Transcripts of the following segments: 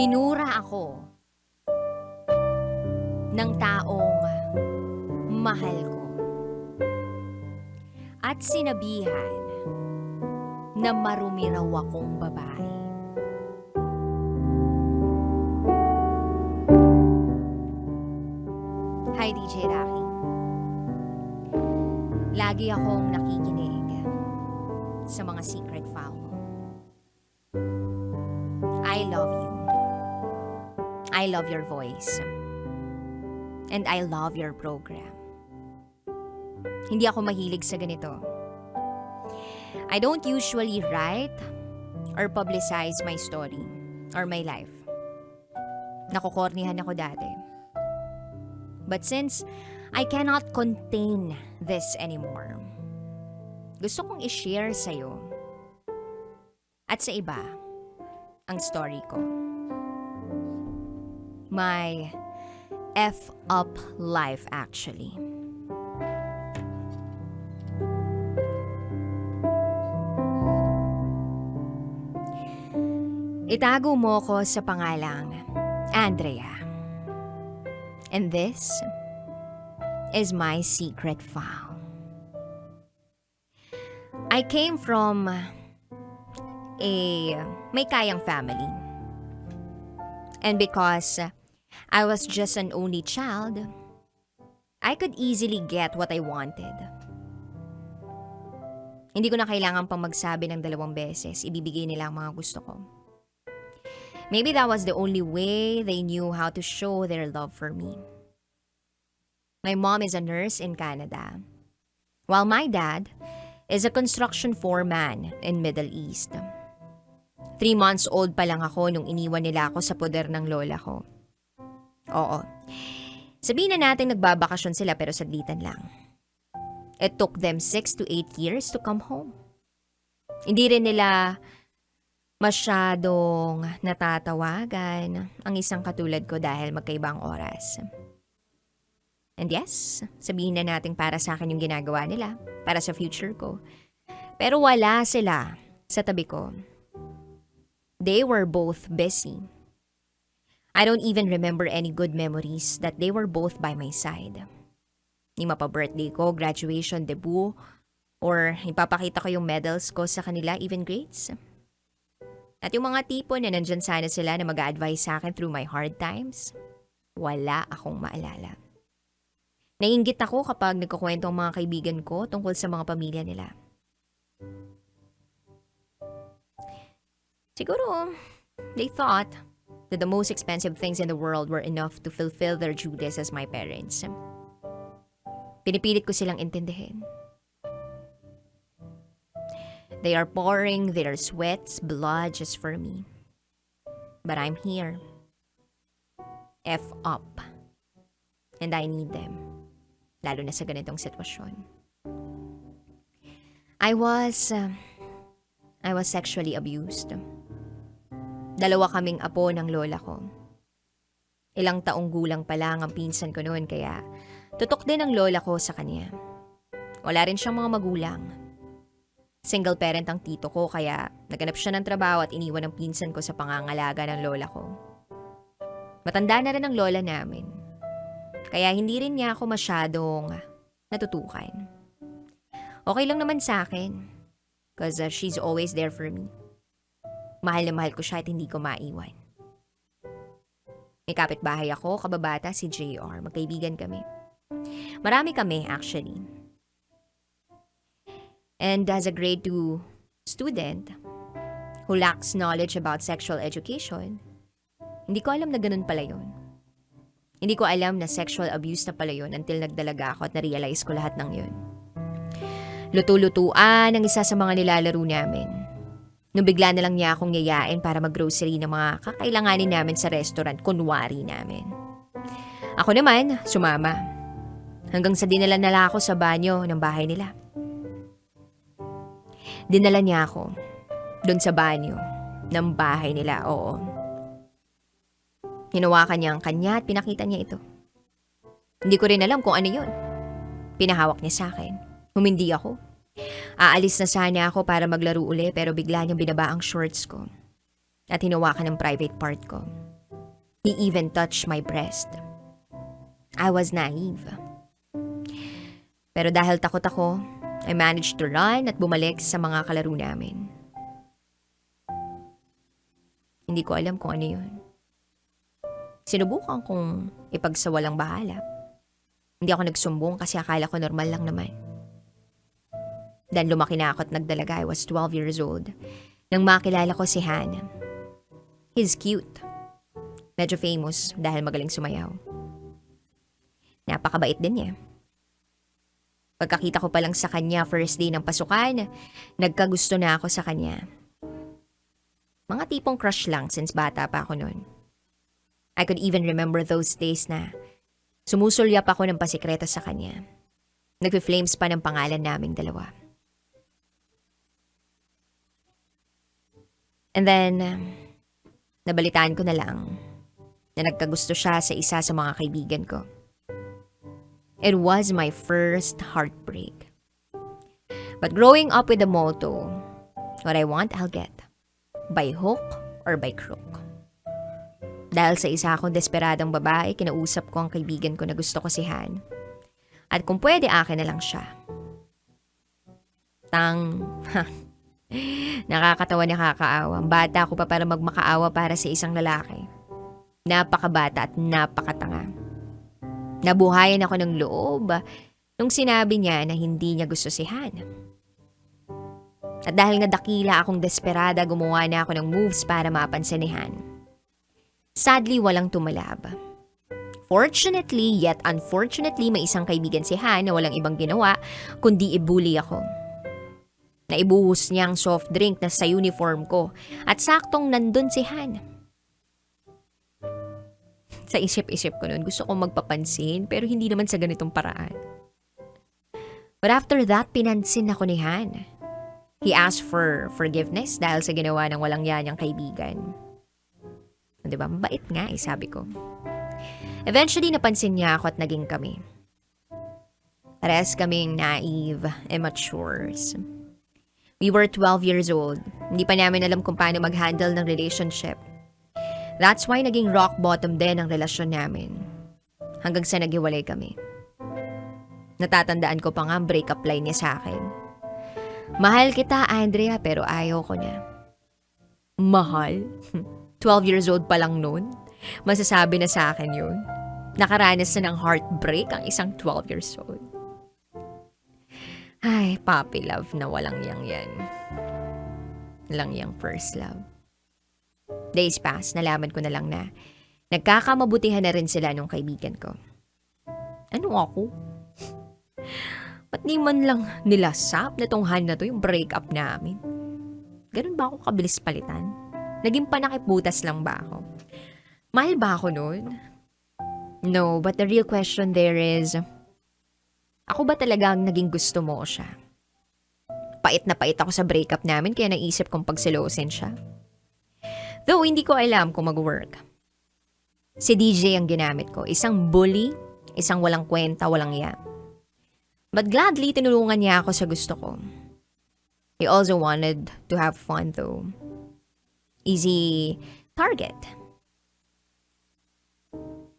Minura ako ng taong mahal ko at sinabihan na marumi raw akong babae. Hi DJ Rocky. Lagi akong nakikinig sa mga secret file mo. I love you. I love your voice. And I love your program. Hindi ako mahilig sa ganito. I don't usually write or publicize my story or my life. Nakukornihan ako dati. But since I cannot contain this anymore, gusto kong i-share sa'yo at sa iba ang story ko. My F-up life actually. Itago mo ko sa pangalang Andrea. And this is my secret file. I came from a may kayang family. And because I was just an only child, I could easily get what I wanted. Hindi ko na kailangan pang magsabi ng 2 beses, ibibigay nila ang mga gusto ko. Maybe that was the only way they knew how to show their love for me. My mom is a nurse in Canada, while my dad is a construction foreman in Middle East. 3 months old pa lang ako nung iniwan nila ako sa poder ng lola ko. Oo. Sabihin na natin nagbabakasyon sila pero saglitan lang. It took them 6 to 8 years to come home. Hindi rin nila masyadong natatawagan ang isang katulad ko dahil magkaibang oras. And yes, sabihin na natin para sa akin yung ginagawa nila, para sa future ko. Pero wala sila sa tabi ko. They were both busy. I don't even remember any good memories that they were both by my side. Ni mapa-birthday ko, graduation, debut, or ipapakita ko yung medals ko sa kanila, even grades. At yung mga tipo na nandyan sana sila na mag-a-advise sa akin through my hard times, wala akong maalala. Naiinggit ako kapag nagkukwento ang mga kaibigan ko tungkol sa mga pamilya nila. Siguro, they thought that the most expensive things in the world were enough to fulfill their duties as my parents. Pinipilit ko silang intindihin. They are pouring their sweats, blood just for me. But I'm here. F up. And I need them. Lalo na sa ganitong sitwasyon. I was sexually abused. 2 kaming apo ng lola ko. Ilang taong gulang pa lang ang pinsan ko noon kaya tutok din ang lola ko sa kanya. Wala rin siyang mga magulang. Single parent ang tito ko kaya naganap siya ng trabaho at iniwan ang pinsan ko sa pangangalaga ng lola ko. Matanda na rin ang lola namin. Kaya hindi rin niya ako masyadong natutukan. Okay lang naman sa akin. Cause she's always there for me. Mahal na mahal ko siya at hindi ko maiwan. May kapitbahay ako, kababata si JR. Magkaibigan kami. Marami kami actually. And as a grade 2 student who lacks knowledge about sexual education, hindi ko alam na ganun pala yun. Hindi ko alam na sexual abuse na pala yun until nagdalaga ako at na-realize ko lahat ng yun. Lutu-lutuan ang isa sa mga nilalaro namin. Nung bigla na lang niya akong yayain para mag-grocery ng mga kakailanganin namin sa restaurant, kunwari namin. Ako naman, sumama. Hanggang sa dinala nila ako sa banyo ng bahay nila. Dinala niya ako doon sa banyo ng bahay nila, oo. Hinawakan niya ang kanya at pinakita niya ito. Hindi ko rin alam kung ano yun. Pinahawak niya sa akin. Humindi ako. Aalis na sana ako para maglaro uli pero bigla niyang binaba ang shorts ko. At hinawakan ng private part ko. He even touched my breast. I was naive. Pero dahil takot ako, I managed to run at bumalik sa mga kalaro namin. Hindi ko alam kung ano yun. Sinubukan kong ipagsawalang bahala. Hindi ako nagsumbong kasi akala ko normal lang naman. Then lumaki na ako at nagdalaga. I was 12 years old. Nang makilala ko si Han. He's cute. Medyo famous dahil magaling sumayaw. Napakabait din niya. Pagkakita ko pa lang sa kanya first day ng pasukan, nagkagusto na ako sa kanya. Mga tipong crush lang since bata pa ako noon. I could even remember those days na sumusulyap ako ng pasikreto sa kanya. Nagpi-flames pa ng pangalan naming dalawa. And then, nabalitaan ko na lang na nagkagusto siya sa isa sa mga kaibigan ko. It was my first heartbreak. But growing up with the motto, what I want, I'll get. By hook or by crook. Dahil sa isa akong desperadong babae, kinausap ko ang kaibigan ko na gusto ko si Han. At kung pwede, akin na lang siya. Nakakatawa, nakakaawa. Bata ako pa para magmakaawa para sa isang lalaki. Napakabata at napakatanga. Nabuhayan ako ng loob nung sinabi niya na hindi niya gusto si Han. At dahil nga dakila akong desperada, gumawa na ako ng moves para mapansin ni Han. Sadly, walang tumalab. Fortunately, yet unfortunately, may isang kaibigan si Han na walang ibang ginawa kundi ibuli ako. Naibuhos niya ang soft drink na sa uniform ko at saktong nandun si Han. Sa isip-isip ko noon, gusto kong magpapansin pero hindi naman sa ganitong paraan. But after that, pinansin ako ni Han. He asked for forgiveness dahil sa ginawa ng walang yanyang kaibigan. Diba? Mabait nga sabi ko. Eventually, napansin niya ako at naging kami. Parehas kaming naive, immatures. We were 12 years old. Hindi pa namin alam kung paano mag-handle ng relationship. That's why naging rock bottom din ang relasyon namin. Hanggang sa naghiwalay kami. Natatandaan ko pa nga ang breakup line niya sa akin. Mahal kita, Andrea, pero ayaw ko na. Mahal? 12 years old pa lang noon? Masasabi na sa akin yun. Nakaranas na ng heartbreak ang isang 12 years old. Ay, puppy love na walang yang yan. Lang yang first love. Days pass, nalaman ko na lang na nagkakamabutihan na rin sila nung kaibigan ko. Ano ako? Ba't di man lang nilasap na tong Han na to yung breakup namin? Ganun ba ako kabilis palitan? Naging panakip-butas lang ba ako? Mahal ba ako nun? No, but the real question there is, ako ba talagang naging gusto mo siya? Pait na pait ako sa breakup namin kaya naisip kong pagselosin siya. Though hindi ko alam kung mag-work. Si DJ ang ginamit ko. Isang bully, isang walang kwenta, walang iya. But gladly tinulungan niya ako sa gusto ko. He also wanted to have fun though. Easy target.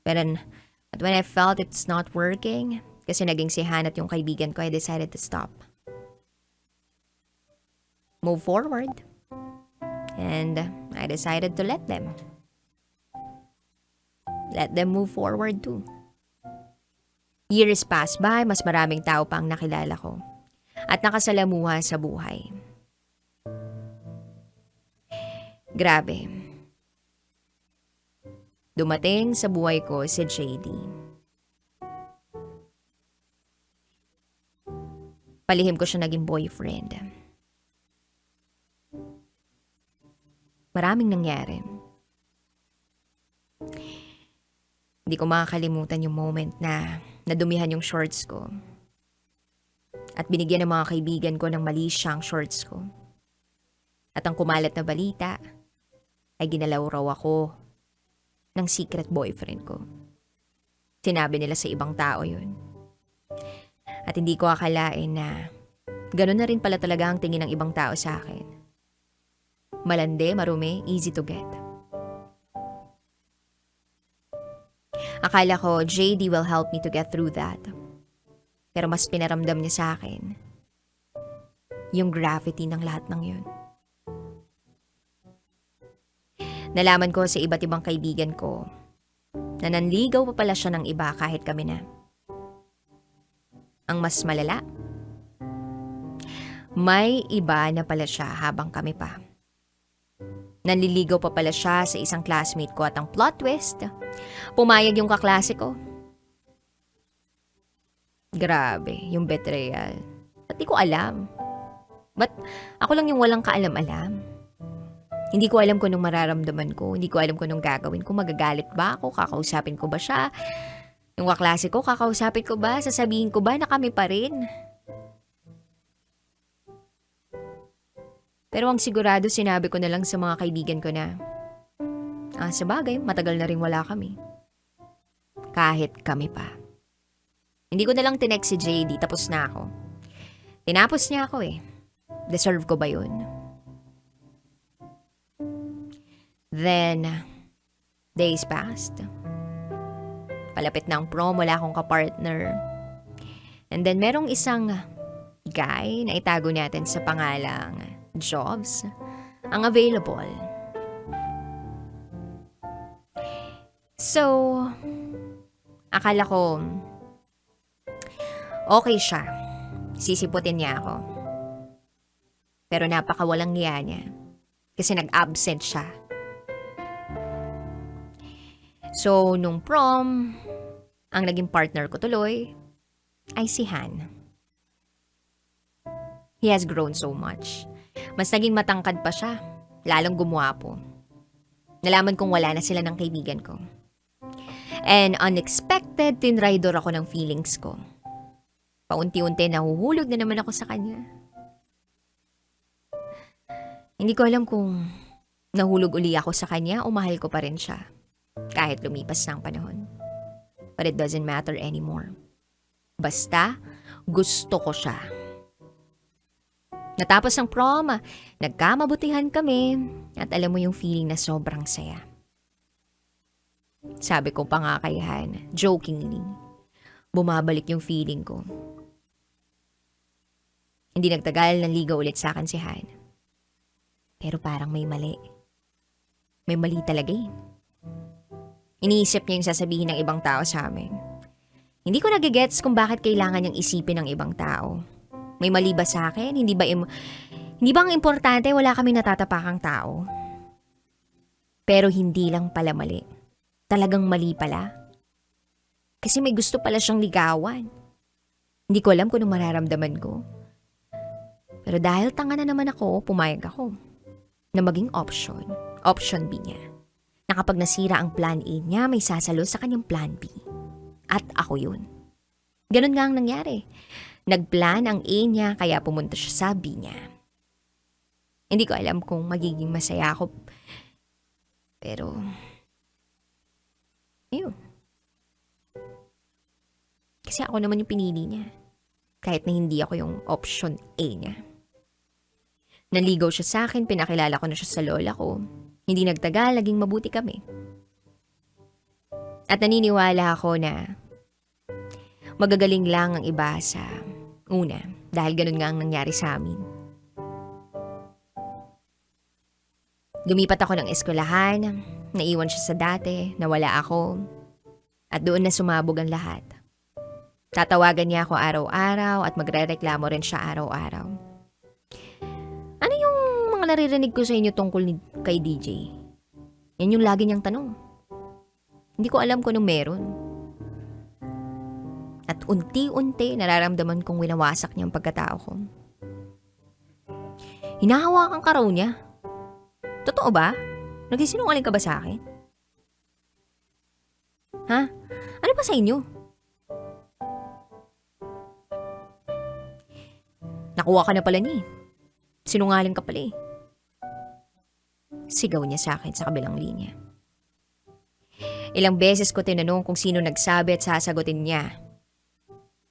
But when I felt it's not working, kasi naging si Han at yung kaibigan ko, I decided to stop. Move forward. And I decided to let them. Let them move forward too. Years passed by, mas maraming tao pa ang nakilala ko. At nakasalamuha sa buhay. Grabe. Dumating sa buhay ko si JD. Palihim ko siya naging boyfriend. Maraming nangyari. Hindi ko makakalimutan yung moment na nadumihan yung shorts ko. At binigyan ng mga kaibigan ko ng mali siyang shorts ko. At ang kumalat na balita ay ginalaw raw ako ng secret boyfriend ko. Sinabi nila sa ibang tao yun. At hindi ko akalain na gano'n na rin pala talaga ang tingin ng ibang tao sa akin. Malande, marumi, easy to get. Akala ko JD will help me to get through that. Pero mas pinaramdam niya sa akin yung gravity ng lahat ng yun. Nalaman ko sa iba't ibang kaibigan ko na nanligaw pa pala siya ng iba kahit kami na. Ang mas malala, may iba na pala siya habang kami pa. Nanliligaw pa pala siya sa isang classmate ko at ang plot twist, pumayag yung kaklase ko. Grabe, yung betrayal. At di ko alam. But ako lang yung walang kaalam-alam. Hindi ko alam kung anong mararamdaman ko. Hindi ko alam kung anong gagawin ko. Magagalit ba ako? Kakausapin ko ba siya? Yung kaklase ko, kakausapin ko ba? Sasabihin ko ba na kami pa rin? Pero ang sigurado sinabi ko na lang sa mga kaibigan ko na, sa bagay, matagal na rin wala kami. Kahit kami pa. Hindi ko na lang tinext si JD, tapos na ako. Tinapos niya ako eh. Deserve ko ba yun? Then, days passed. Palapit na ang prom, wala akong kapartner. And then merong isang guy na itago natin sa pangalang Jobs ang available. So, akala ko okay siya. Sisiputin niya ako. Pero napakawalang niya niya. Kasi nag-absent siya. So, nung prom, ang naging partner ko tuloy ay si Han. He has grown so much. Mas naging matangkad pa siya. Lalong gumwapo. Nalaman kong wala na sila ng kaibigan ko. And unexpected, tinraidor ako ng feelings ko. Paunti-unti nahuhulog na naman ako sa kanya. Hindi ko alam kung nahulog uli ako sa kanya o mahal ko pa rin siya. Kahit lumipas na ang panahon. But it doesn't matter anymore. Basta, gusto ko siya. Natapos ang prom, nagkamabutihan kami, at alam mo yung feeling na sobrang saya. Sabi ko pa nga kay Han, jokingly, bumabalik yung feeling ko. Hindi nagtagal, nanligaw ulit sa akin si Han. Pero parang may mali. May mali talaga eh. Iniisip niya yung sasabihin ng ibang tao sa amin. Hindi ko nagigets kung bakit kailangan niyang isipin ng ibang tao. May mali ba sa akin? Hindi ba ang importante wala kami natatapakang tao? Pero hindi lang pala mali. Talagang mali pala. Kasi may gusto pala siyang ligawan. Hindi ko alam kung anong mararamdaman ko. Pero dahil tanga na naman ako, pumayag ako na maging option B niya. Na kapag nasira ang plan A niya, may sasalo sa kanyang plan B. At ako yun. Ganun nga ang nangyari. Nagplan ang A niya, kaya pumunta siya sa B niya. Hindi ko alam kung magiging masaya ako. Pero, ayun. Kasi ako naman yung pinili niya. Kahit na hindi ako yung option A niya. Naligaw siya sa akin, pinakilala ko na siya sa lola ko. Hindi nagtagal, naging mabuti kami. At naniniwala ako na magagaling lang ang iba sa una dahil ganun nga ang nangyari sa amin. Lumipat ako ng eskwelahan, naiwan siya sa dati, nawala ako, at doon na sumabog ang lahat. Tatawagan niya ako araw-araw at magrereklamo rin siya araw-araw. Ano yung mga naririnig ko sa inyo tungkol kay DJ? Yan yung lagi niyang tanong. Hindi ko alam kung anong meron. At unti-unti nararamdaman kong winawasak niya ang pagkatao ko. Hinahawakan ka raw niya. Totoo ba? Nagsisinungaling ka ba sa akin? Ha? Ano pa sa inyo? Nakuha ka na pala niya. Sinungaling ka pala eh. Sigaw niya sa akin sa kabilang linya. Ilang beses ko tinanong kung sino nagsabi at sasagutin niya.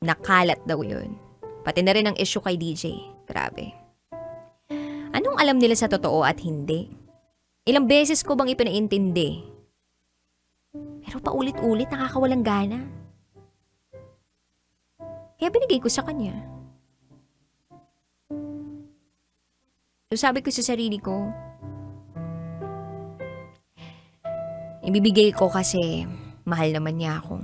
Nakalat daw yun. Pati na rin ang issue kay DJ. Grabe. Anong alam nila sa totoo at hindi? Ilang beses ko bang ipinaintindi? Pero paulit-ulit nakakawalang gana. Kaya binigay ko sa kanya. So sabi ko sa sarili ko, ibibigay ko kasi mahal naman niya ako.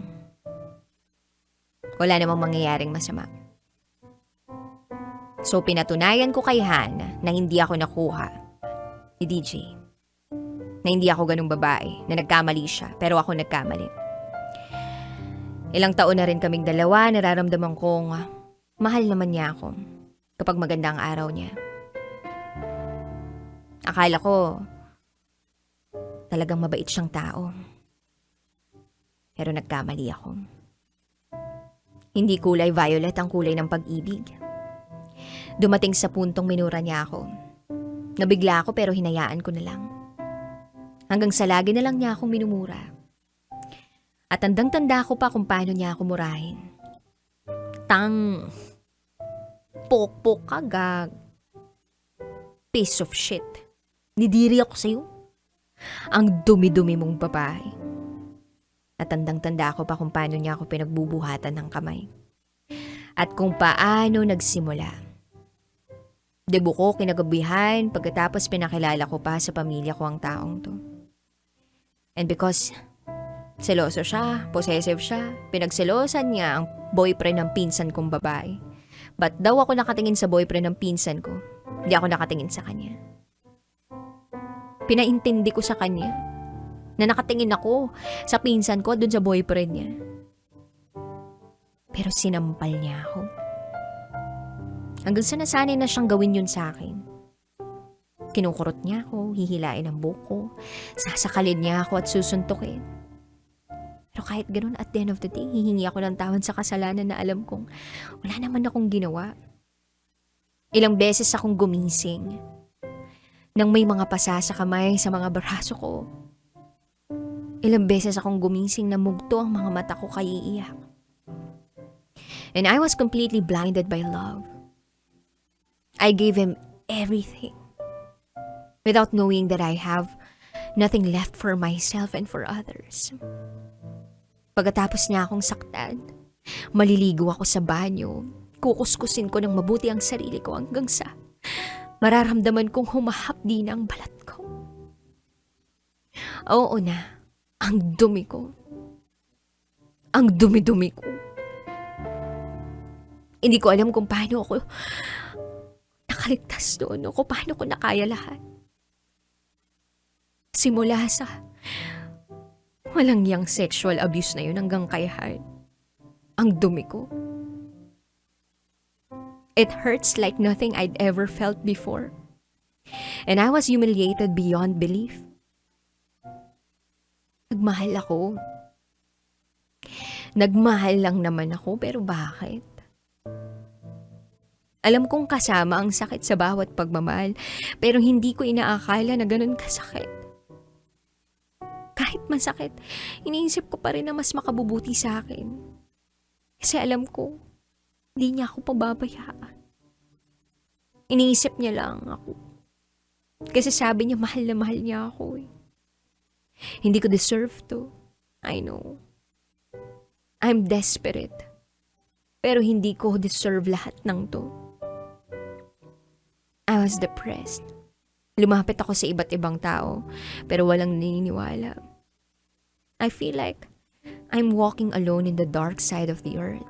Wala namang mangyayaring masama. So pinatunayan ko kay Han na hindi ako nakuha ni DJ. Na hindi ako ganung babae, na nagkamali siya, pero ako nagkamali. Ilang taon na rin kaming dalawa, nararamdaman kong mahal naman niya ako kapag maganda ang araw niya. Akala ko talagang mabait siyang tao. Pero nagkamali ako. Hindi kulay violet ang kulay ng pag-ibig. Dumating sa puntong minura niya ako. Nabigla ako pero hinayaan ko na lang. Hanggang sa lagi na lang niya akong minumura. At tandang-tanda ko pa kung paano niya ako murahin. Pokpok ka, gag. Piece of shit. Nidiri ako sa'yo. Ang dumi-dumi mong babae. At tandang-tanda ko pa kung paano niya ako pinagbubuhatan ng kamay. At kung paano nagsimula. Debo ko kinagabihan pagkatapos pinakilala ko pa sa pamilya ko ang taong to. And because seloso siya, possessive siya, pinagselosan niya ang boyfriend ng pinsan kong babae. But daw ako nakatingin sa boyfriend ng pinsan ko, hindi ako nakatingin sa kanya. Pinaintindi ko sa kanya na nakatingin ako sa pinsan ko dun sa boyfriend niya. Pero sinampal niya ako. Hanggang sa nasanay na siyang gawin yun sa akin. Kinukurot niya ako, hihilain ang buko, sasakalin niya ako at susuntukin. Pero kahit ganun, at the end of the day, hihingi ako ng tawad sa kasalanan na alam kong wala naman akong ginawa. Ilang beses akong gumising nang may mga pasa sa kamay sa mga braso ko. Ilang beses akong gumising na mugto ang mga mata ko kay iiyak. And I was completely blinded by love. I gave him everything without knowing that I have nothing left for myself and for others. Pagkatapos niya akong saktan, maliligo ako sa banyo, kukuskusin ko ng mabuti ang sarili ko hanggang sa mararamdaman kong humahapdi na ang balat ko. Oo na, ang dumi ko. Ang dumi-dumi ko. Hindi ko alam kung paano ako nakaligtas doon o kung paano ko nakaya lahat. Simula sa walang yang sexual abuse na yun hanggang kay Han. Ang dumi ko. It hurts like nothing I'd ever felt before. And I was humiliated beyond belief. Nagmahal ako. Nagmahal lang naman ako, pero bakit? Alam kong kasama ang sakit sa bawat pagmamahal, pero hindi ko inaakala na ganun kasakit. Kahit masakit, iniisip ko pa rin na mas makabubuti sa akin. Kasi alam ko, hindi niya ako pababayaan. Iniisip niya lang ako. Kasi sabi niya mahal na mahal niya ako eh. Hindi ko deserve to. I know. I'm desperate. Pero hindi ko deserve lahat ng to. I was depressed. Lumapit ako sa iba't ibang tao, pero walang naniniwala. I feel like I'm walking alone in the dark side of the earth.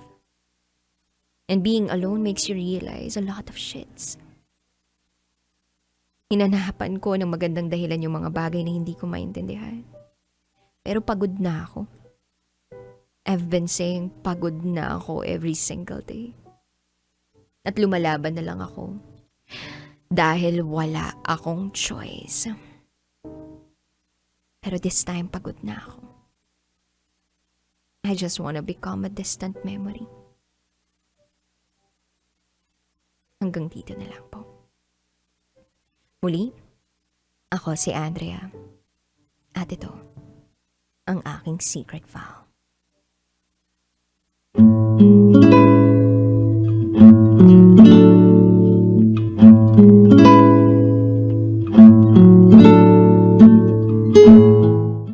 And being alone makes you realize a lot of shits. Hinanapan ko ng magandang dahilan yung mga bagay na hindi ko maintindihan. Pero pagod na ako. I've been saying pagod na ako every single day. At lumalaban na lang ako. Dahil wala akong choice. Pero this time, pagod na ako. I just wanna become a distant memory. Hanggang dito na lang po. Muli, ako si Andrea. At ito, ang aking secret vow.